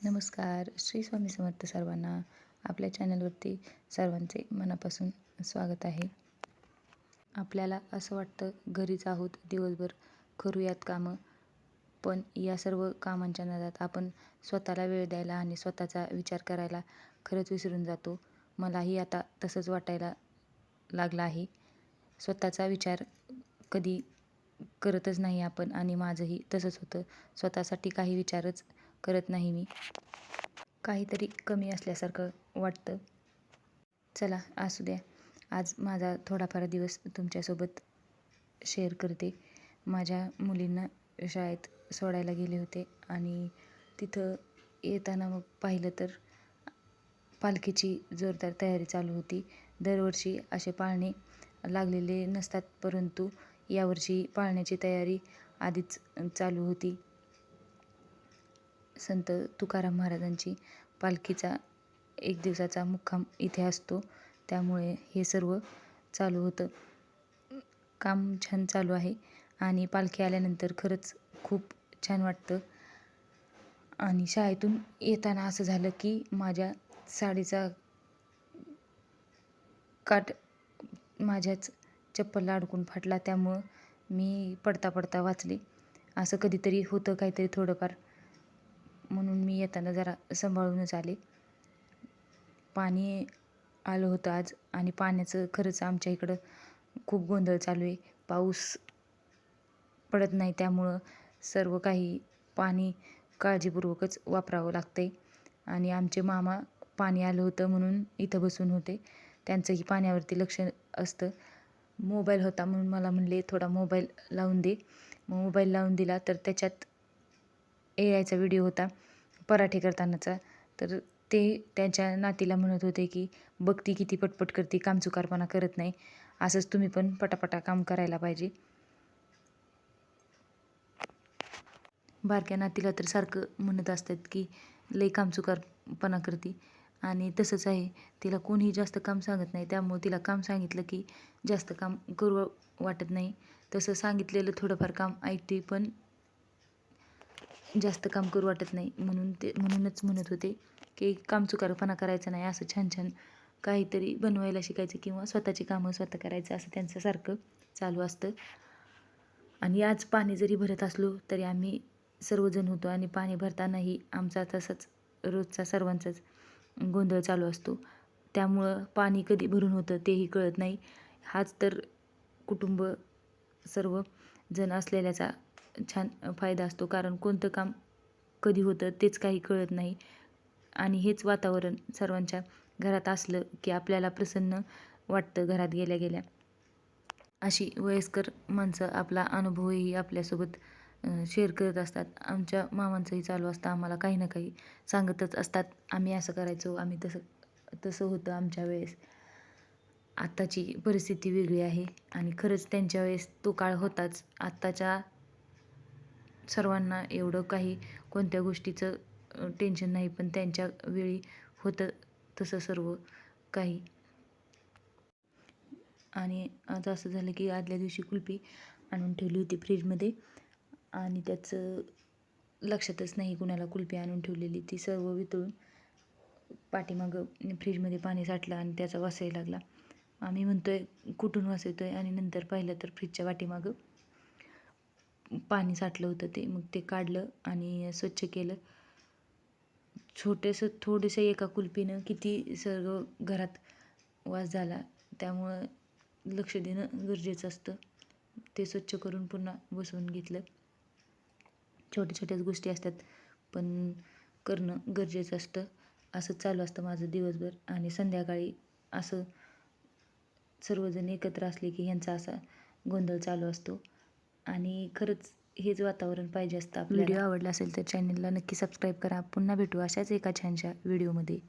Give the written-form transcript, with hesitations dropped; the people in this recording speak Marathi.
नमस्कार. श्री स्वामी समर्थ सर्वांना. आपल्या चॅनलवरती सर्वांचे मनापासून स्वागत आहे. आपल्याला असं वाटतं घरीच आहोत, दिवसभर करूयात कामं, पण या सर्व कामांच्या नादात आपण स्वतःला वेळ द्यायला आणि स्वतःचा विचार करायला खरंच विसरून जातो. मलाही आता तसंच वाटायला लागलं आहे. स्वतःचा विचार कधी करतच नाही आपण आणि माझंही तसंच होतं. स्वतःसाठी काही विचारच करत नाही मी. काहीतरी कमी असल्यासारखं वाटतं. चला असू द्या. आज माझा थोडाफार दिवस तुमच्यासोबत शेअर करते. माझ्या मुलींना शाळेत सोडायला गेले होते आणि तिथं येताना मग पाहिलं तर पालखीची जोरदार तयारी चालू होती. दरवर्षी असे पाळणे लागलेले नसतात, परंतु यावर्षी पाळण्याची तयारी आधीच चालू होती. संत तुकाराम महाराजांची पालखीचा 1 दिवसाचा मुक्काम इथे असतो, त्यामुळे हे सर्व चालू होतं. काम छान चालू आहे आणि पालखी आल्यानंतर खरंच खूप छान वाटतं. आणि शाळेतून येताना असं झालं की माझ्या साडीचा काठ माझ्याच चप्पलला अडकून फाटला, त्यामुळं मी पडता पडता वाचले. असं कधीतरी होतं काहीतरी थोडंफार, म्हणून मी येताना जरा सांभाळूनच आले. पाणी आलं होतं आज आणि पाण्याचं खरंच आमच्या इकडं खूप गोंधळ चालू आहे. पाऊस पडत नाही, त्यामुळं सर्व काही पाणी काळजीपूर्वकच वापरावं लागतंय. आणि आमचे मामा पाणी आलं होतं म्हणून इथं बसून होते. त्यांचंही पाण्यावरती लक्ष असतं. मोबाईल होता म्हणून मला म्हणले थोडा मोबाईल लावून दे. मग मोबाईल लावून दिला तर त्याच्यात AIचा व्हिडिओ होता पराठे करतानाचा. तर ते त्यांच्या नातीला म्हणत होते की बघ ती किती पटपट करते, कामचुकारपणा करत नाही, असंच तुम्ही पण पटापटा काम करायला पाहिजे. बारक्या नातीला तर सारखं म्हणत असतात की लई कामचुकारपणा करते आणि तसंच आहे. तिला कोणीही जास्त काम सांगत नाही, त्यामुळे तिला काम सांगितलं की जास्त काम करू वाटत नाही. तसं सांगितलेलं थोडंफार काम ऐकते, पण जास्त काम करू वाटत नाही. म्हणूनच म्हणत होते की कामचुकारपणा करायचा नाही, असं छान छान काहीतरी बनवायला शिकायचं किंवा स्वतःची कामं स्वतः करायचं, असं त्यांचं सारखं चालू असतं. आणि आज पाणी जरी भरत असलो तरी आम्ही सर्वजण होतो आणि पाणी भरतानाही आमचा तसाच रोजचा सर्वांचाच गोंधळ चालू असतो. त्यामुळं पाणी कधी भरून होतं तेही कळत नाही. हाच तर कुटुंब सर्व जण असलेल्याचा छान फायदा असतो, कारण कोणतं काम कधी होतं तेच काही कळत नाही. आणि हेच वातावरण सर्वांच्या घरात असलं की आपल्याला प्रसन्न वाटतं घरात गेल्या गेल्या. अशी वयस्कर माणसं आपला अनुभवही आपल्यासोबत शेअर करत असतात. आमच्या मामांचंही चालू असतं, आम्हाला काही ना काही सांगतच असतात. आम्ही असं करायचो, आम्ही तसं होतं आमच्या वेळेस. आत्ताची परिस्थिती वेगळी आहे आणि खरंच त्यांच्या वेळेस तो काळ होताच. आत्ताच्या सर्वांना एवढं काही कोणत्या गोष्टीचं टेन्शन नाही, पण त्यांच्या वेळी होतं तसं सर्व काही. आणि आता असं झालं की आदल्या दिवशी कुल्फी आणून ठेवली होती फ्रीजमध्ये आणि त्याचं लक्षातच नाही कुणाला कुल्फी आणून ठेवलेली. ती सर्व वितळून पाठीमागं फ्रीजमध्ये पाणी साठलं आणि त्याचा वास यायला लागला. आम्ही म्हणतोय कुठून वास येतोय आणि नंतर पाहिलं तर फ्रीजच्या पाठीमागं पाणी साठलं होतं. ते मग ते काढलं आणि स्वच्छ केलं. थोडंसं एका कुल्फीनं किती सर्व घरात वास झाला, त्यामुळं लक्ष देणं गरजेचं असतं. ते स्वच्छ करून पुन्हा बसवून घेतलं. छोट्या छोट्याच गोष्टी असतात, पण करणं गरजेचं असतं. असंच चालू असतं माझं दिवसभर. आणि संध्याकाळी असं सर्वजण एकत्र असले की ह्यांचा असा गोंधळ चालू असतो. आणि खरंच हेच वातावरण पाहिजे असतं आपल्याला. व्हिडिओ आवडला असेल तर चॅनलला नक्की सबस्क्राईब करा. पुन्हा भेटू अशाच एका छानशा व्हिडिओमध्ये.